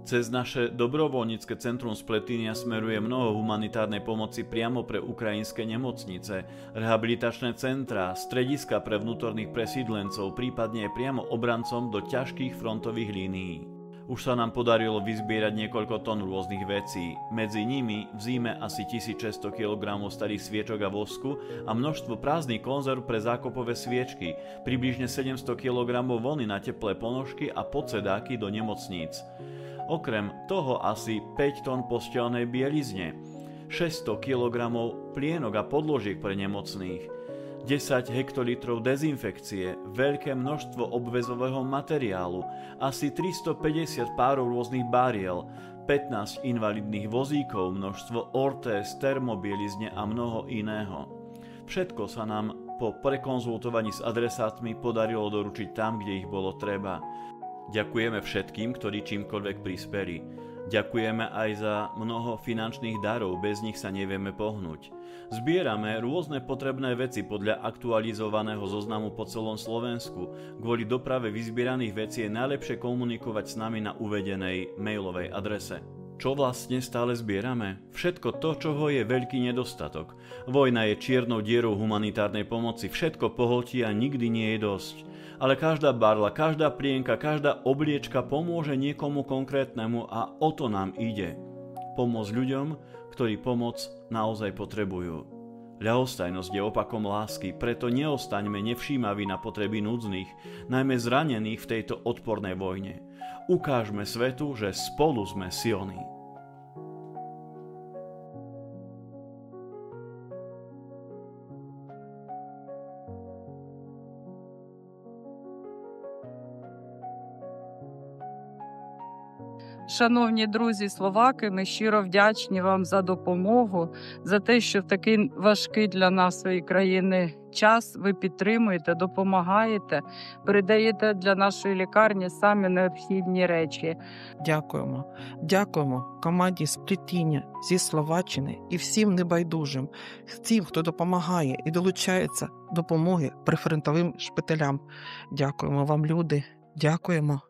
Cez naše dobrovoľnícke centrum Spletýnia smeruje mnoho humanitárnej pomoci priamo pre ukrajinské nemocnice, rehabilitačné centrá, strediska pre vnútorných presídlencov, prípadne aj priamo obrancom do ťažkých frontových línií. Už sa nám podarilo vyzbierať niekoľko tón rôznych vecí, medzi nimi v zime asi 1600 kg starých sviečok a vosku a množstvo prázdnych konzerv pre zákopové sviečky, približne 700 kg vlny na teplé ponožky a podsedáky do nemocníc. Okrem toho asi 5 tón posteľnej bielizne, 600 kg plienok a podložiek pre nemocných, 10 hektolitrov dezinfekcie, veľké množstvo obväzového materiálu, asi 350 párov rôznych bariel, 15 invalidných vozíkov, množstvo ortéz, termobielizne a mnoho iného. Všetko sa nám po prekonzultovaní s adresátmi podarilo doručiť tam, kde ich bolo treba. Ďakujeme všetkým, ktorí čímkoľvek prispeli. Ďakujeme aj za mnoho finančných darov, bez nich sa nevieme pohnúť. Zbierame rôzne potrebné veci podľa aktualizovaného zoznamu po celom Slovensku. Kvôli doprave vyzbieraných vecí je najlepšie komunikovať s nami na uvedenej mailovej adrese. Čo vlastne stále zbierame? Všetko to, čoho je veľký nedostatok. Vojna je čiernou dierou humanitárnej pomoci, všetko pohltí a nikdy nie je dosť. Ale každá barla, každá plienka, každá obliečka pomôže niekomu konkrétnemu a o to nám ide. Pomôcť ľuďom, ktorí pomoc naozaj potrebujú. Ľahostajnosť je opakom lásky, preto neostaňme nevšímaví na potreby núdznych, najmä zranených v tejto odpornej vojne. Ukážme svetu, že spolu sme silní. Шановні друзі словаки, ми щиро вдячні вам за допомогу, за те, що в такий важкий для нашої країни час ви підтримуєте, допомагаєте, передаєте для нашої лікарні самі необхідні речі. Дякуємо. Дякуємо команді Сплетіння зі Словаччини і всім небайдужим, всім, хто допомагає і долучається до допомоги прифронтовим шпиталям. Дякуємо вам, люди. Дякуємо.